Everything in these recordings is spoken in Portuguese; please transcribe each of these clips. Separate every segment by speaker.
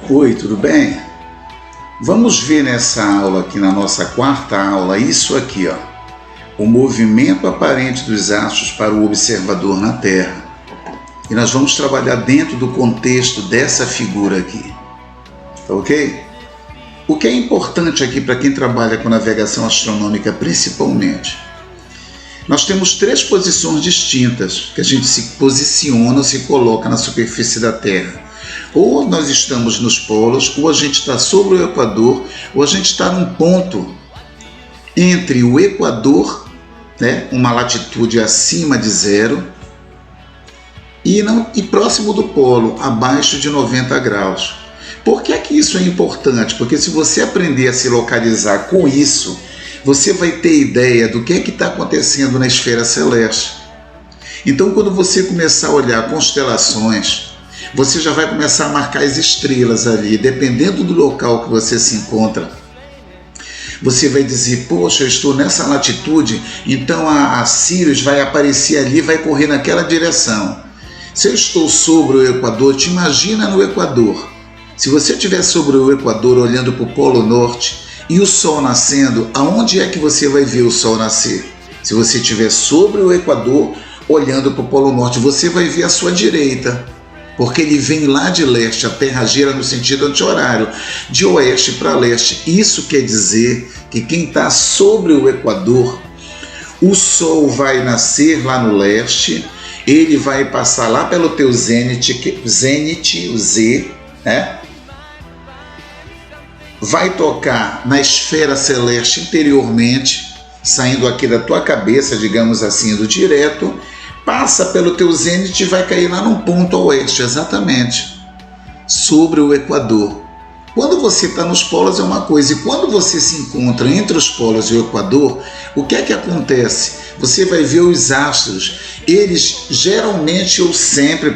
Speaker 1: Oi, tudo bem? Vamos ver nessa aula aqui, na nossa quarta aula, isso aqui, ó. O movimento aparente dos astros para o observador na Terra. E nós vamos trabalhar dentro do contexto dessa figura aqui. Tá ok? O que é importante aqui para quem trabalha com navegação astronômica principalmente? Nós temos três posições distintas que a gente se posiciona ou se coloca na superfície da Terra. Ou nós estamos nos polos, ou a gente está sobre o Equador, ou a gente está num ponto entre o Equador, né, uma latitude acima de zero, e próximo do polo, abaixo de 90 graus. Por que é que isso é importante? Porque se você aprender a se localizar com isso, você vai ter ideia do que é que está acontecendo na esfera celeste. Então, quando você começar a olhar constelações, você já vai começar a marcar as estrelas ali, dependendo do local que você se encontra. Você vai dizer, poxa, eu estou nessa latitude, então a Sirius vai aparecer ali, vai correr naquela direção. Se eu estou sobre o Equador, te imagina no Equador. Se você estiver sobre o Equador olhando para o Polo Norte e o Sol nascendo, aonde é que você vai ver o Sol nascer? Se você estiver sobre o Equador olhando para o Polo Norte, você vai ver à sua direita, porque ele vem lá de leste, a Terra gira no sentido anti-horário, de oeste para leste. Isso quer dizer que quem está sobre o Equador, o Sol vai nascer lá no leste, ele vai passar lá pelo teu zênite, o Z, né? Vai tocar na esfera celeste interiormente, saindo aqui da tua cabeça, digamos assim, do direto, passa pelo teu zênite e vai cair lá num ponto a oeste, exatamente, sobre o Equador. Quando você está nos polos é uma coisa, e quando você se encontra entre os polos e o Equador, o que é que acontece? Você vai ver os astros, eles geralmente ou sempre,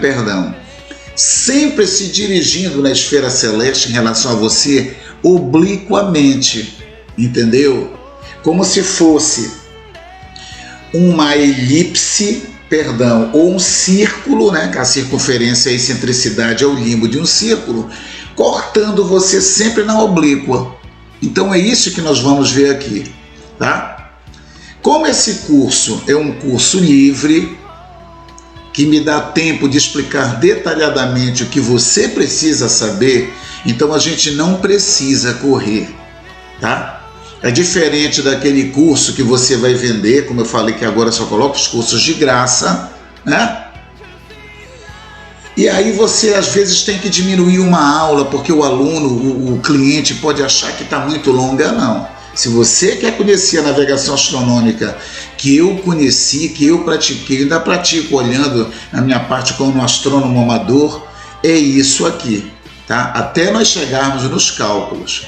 Speaker 1: sempre se dirigindo na esfera celeste em relação a você obliquamente, entendeu? Como se fosse uma elipse, ou um círculo, né? A circunferência, a excentricidade é o limbo de um círculo, cortando você sempre na oblíqua. Então é isso que nós vamos ver aqui, tá? Como esse curso é um curso livre, que me dá tempo de explicar detalhadamente o que você precisa saber, então a gente não precisa correr, tá? É diferente daquele curso que você vai vender, como eu falei que agora só coloca os cursos de graça, né? E aí você às vezes tem que diminuir uma aula, porque o aluno, o cliente pode achar que está muito longa, não. Se você quer conhecer a navegação astronômica que eu conheci, que eu pratiquei, ainda pratico olhando a minha parte como um astrônomo amador, é isso aqui, tá? Até nós chegarmos nos cálculos.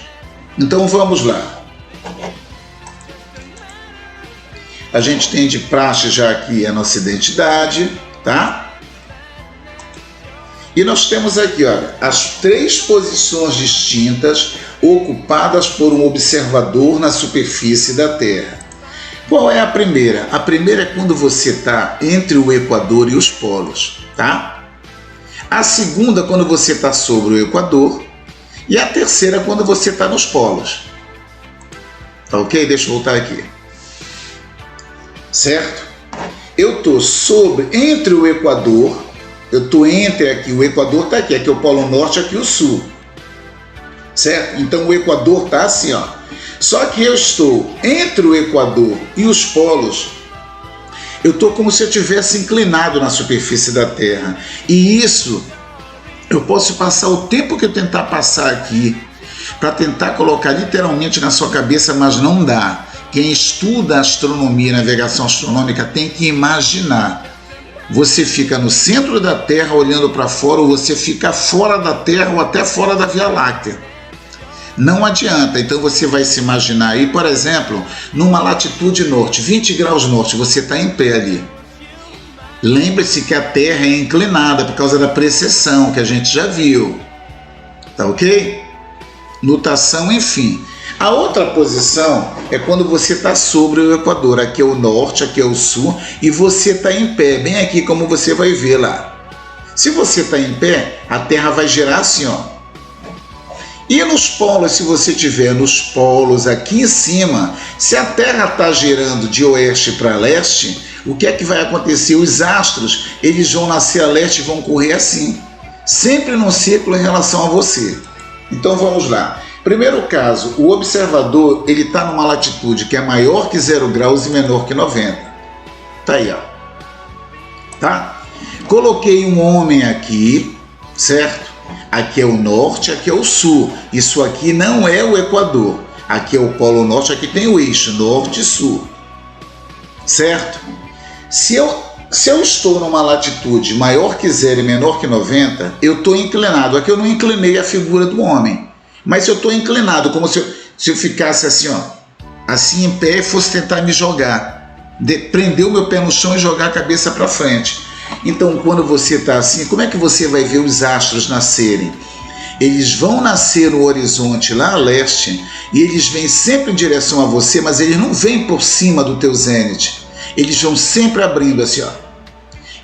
Speaker 1: Então vamos lá. A gente tem de praxe já aqui a nossa identidade, tá? E nós temos aqui, olha, as três posições distintas ocupadas por um observador na superfície da Terra. Qual é a primeira? A primeira é quando você está entre o Equador e os polos, tá? A segunda, quando você está sobre o Equador. E a terceira, quando você está nos polos. Tá ok? Deixa eu voltar aqui. Certo? Eu estou entre o Equador, eu estou entre aqui, o Equador está aqui é o Polo Norte, aqui o Sul. Certo? Então o Equador está assim, ó. Só que eu estou entre o Equador e os polos, eu estou como se eu estivesse inclinado na superfície da Terra. E isso, eu posso passar o tempo que eu tentar passar aqui, para tentar colocar literalmente na sua cabeça, mas não dá. Quem estuda astronomia e navegação astronômica tem que imaginar. Você fica no centro da Terra olhando para fora, ou você fica fora da Terra ou até fora da Via Láctea. Não adianta, então você vai se imaginar aí, por exemplo, numa latitude norte, 20 graus norte, você está em pé ali. Lembre-se que a Terra é inclinada por causa da precessão, que a gente já viu. Tá ok? Nutação, enfim. A outra posição é quando você está sobre o Equador. Aqui é o norte, aqui é o sul, e você está em pé, bem aqui como você vai ver lá. Se você está em pé, a Terra vai girar assim, ó. E nos polos, se você tiver nos polos aqui em cima, se a Terra está girando de oeste para leste, o que é que vai acontecer? Os astros, eles vão nascer a leste e vão correr assim, sempre num círculo em relação a você. Então vamos lá. Primeiro caso, o observador, ele está numa latitude que é maior que 0 graus e menor que 90. Tá aí, ó. Tá? Coloquei um homem aqui, certo? Aqui é o norte, aqui é o sul. Isso aqui não é o Equador. Aqui é o Polo Norte, aqui tem o eixo norte e sul. Certo? Se eu estou numa latitude maior que 0 e menor que 90, eu estou inclinado. Aqui eu não inclinei a figura do homem, mas eu estou inclinado, como se eu ficasse assim, ó, assim em pé e fosse tentar me jogar. Prender o meu pé no chão e jogar a cabeça para frente. Então, quando você está assim, como é que você vai ver os astros nascerem? Eles vão nascer no horizonte lá a leste e eles vêm sempre em direção a você, mas eles não vêm por cima do teu zênite. Eles vão sempre abrindo assim, ó.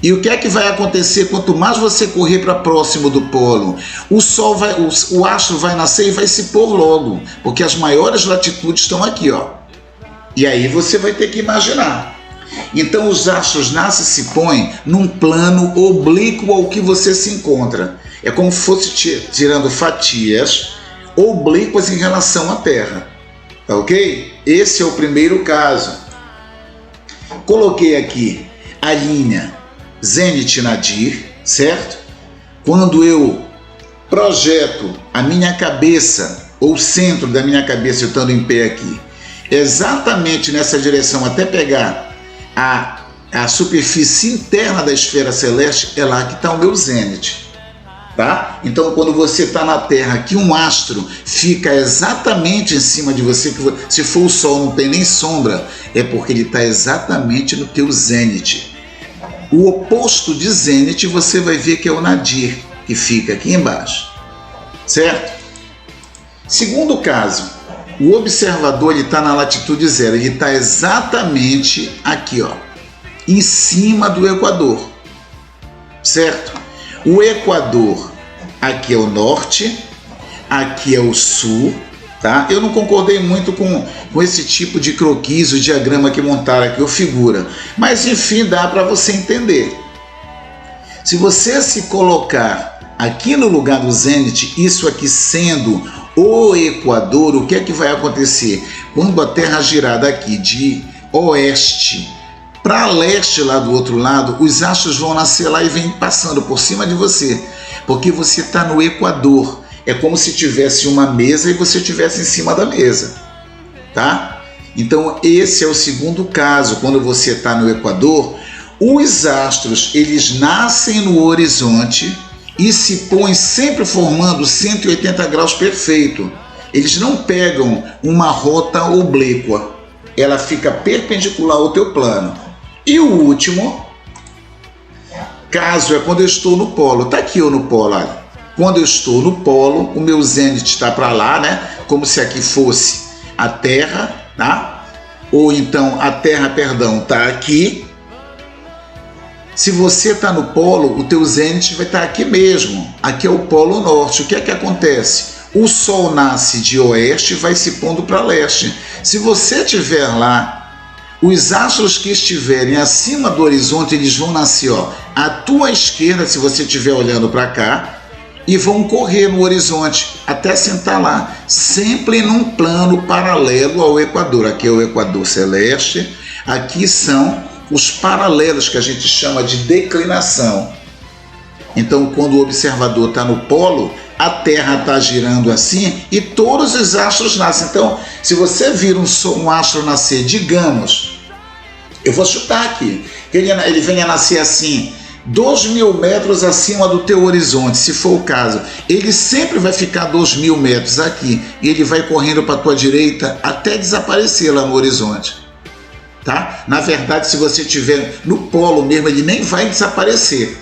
Speaker 1: E o que é que vai acontecer? Quanto mais você correr para próximo do polo, o astro vai nascer e vai se pôr logo, porque as maiores latitudes estão aqui, ó. E aí você vai ter que imaginar. Então os astros nascem e se põem num plano oblíquo ao que você se encontra. É como se fosse tirando fatias oblíquas em relação à Terra. Tá ok? Esse é o primeiro caso. Coloquei aqui a linha Zênite Nadir, certo? Quando eu projeto a minha cabeça, ou o centro da minha cabeça, eu estando em pé aqui, exatamente nessa direção, até pegar a superfície interna da esfera celeste, é lá que está o meu zênite, tá? Então, quando você está na Terra, que um astro fica exatamente em cima de você, que se for o Sol não tem nem sombra, é porque ele está exatamente no teu zênite. O oposto de zênite você vai ver que é o nadir, que fica aqui embaixo, certo? Segundo caso, o observador está na latitude 0, ele está exatamente aqui, ó, em cima do Equador, certo? O Equador, aqui é o norte, aqui é o sul, tá? Eu não concordei muito com esse tipo de croquis, o diagrama que montaram aqui, ou figura, mas enfim, dá para você entender. Se você se colocar aqui no lugar do zênite, isso aqui sendo o Equador, o que é que vai acontecer? Quando a Terra girar daqui de oeste para leste, lá do outro lado, os astros vão nascer lá e vêm passando por cima de você, porque você está no Equador. É como se tivesse uma mesa e você estivesse em cima da mesa, tá? Então esse é o segundo caso. Quando você está no Equador, os astros, eles nascem no horizonte e se põem sempre formando 180 graus perfeito. Eles não pegam uma rota oblíqua, ela fica perpendicular ao teu plano. E o último caso é quando eu estou no polo. Tá aqui eu no polo, olha. Quando eu estou no polo, o meu zênite está para lá, né? Como se aqui fosse a Terra, tá? Ou então a Terra, perdão, está aqui. Se você está no polo, o teu zênite vai estar aqui mesmo. Aqui é o polo norte. O que é que acontece? O Sol nasce de oeste e vai se pondo para leste. Se você estiver lá, os astros que estiverem acima do horizonte, eles vão nascer, ó, à tua esquerda, se você estiver olhando para cá, e vão correr no horizonte até sentar lá, sempre num plano paralelo ao Equador. Aqui é o Equador celeste, aqui são os paralelos que a gente chama de declinação. Então, quando o observador está no polo, a Terra está girando assim e todos os astros nascem. Então, se você vir um astro nascer, digamos, eu vou chutar aqui, que ele venha nascer assim, 2.000 metros acima do teu horizonte, se for o caso, ele sempre vai ficar 2.000 metros aqui e ele vai correndo para a tua direita até desaparecer lá no horizonte, tá? Na verdade, se você estiver no polo mesmo, ele nem vai desaparecer.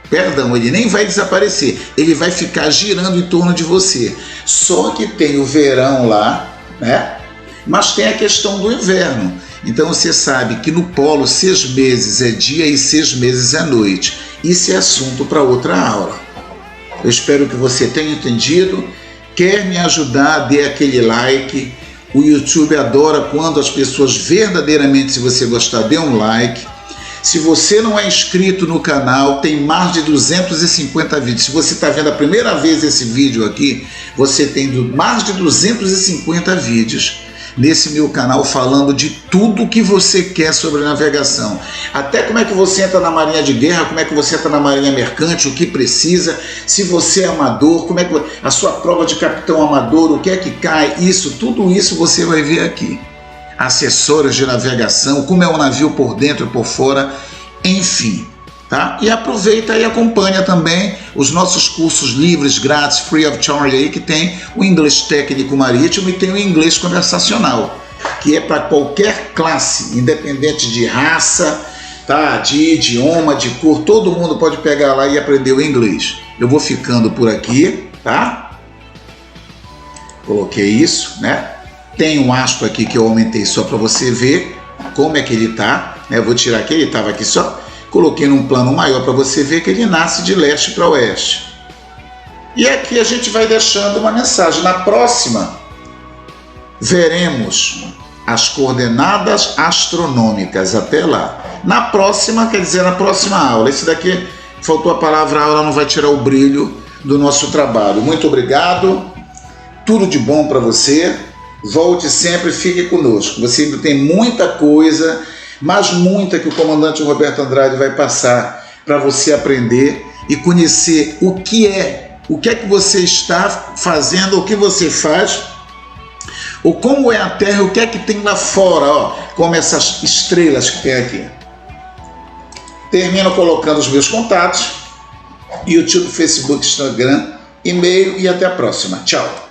Speaker 1: Perdão, ele nem vai desaparecer, ele vai ficar girando em torno de você. Só que tem o verão lá, né? Mas tem a questão do inverno. Então você sabe que no polo 6 meses é dia e 6 meses é noite. Isso é assunto para outra aula. Eu espero que você tenha entendido, Quer me ajudar? Dê aquele like. O YouTube adora quando as pessoas verdadeiramente, se você gostar, dê um like. Se você não é inscrito no canal, tem mais de 250 vídeos. Se você está vendo a primeira vez esse vídeo aqui, você tem mais de 250 vídeos nesse meu canal falando de tudo que você quer sobre navegação. Até como é que você entra na marinha de guerra, como é que você entra na marinha mercante, o que precisa, se você é amador, como é que a sua prova de capitão amador, o que é que cai, tudo isso você vai ver aqui. Acessórios de navegação, como é o navio por dentro e por fora, enfim, tá? E aproveita e acompanha também os nossos cursos livres, grátis, free of charge aí, que tem o inglês técnico marítimo e tem o inglês conversacional, que é para qualquer classe, independente de raça, tá? De idioma, de cor, todo mundo pode pegar lá e aprender o inglês. Eu vou ficando por aqui, tá? Coloquei isso, né? Tem um hasto aqui que eu aumentei só para você ver como é que ele tá, né? Eu vou tirar aqui, ele estava aqui só, coloquei num plano maior para você ver que ele nasce de leste para oeste. E aqui a gente vai deixando uma mensagem. Na próxima, veremos as coordenadas astronômicas. Até lá. Na próxima, quer dizer, na próxima aula. Esse daqui, faltou a palavra aula, não vai tirar o brilho do nosso trabalho. Muito obrigado, tudo de bom para você. Volte sempre, fique conosco. Você ainda tem muita coisa, mas muita que o comandante Roberto Andrade vai passar para você aprender e conhecer o que é que você está fazendo, o que você faz, ou como é a Terra, o que é que tem lá fora, ó, como essas estrelas que tem aqui. Termino colocando os meus contatos, YouTube, Facebook, Instagram, e-mail, e até a próxima. Tchau!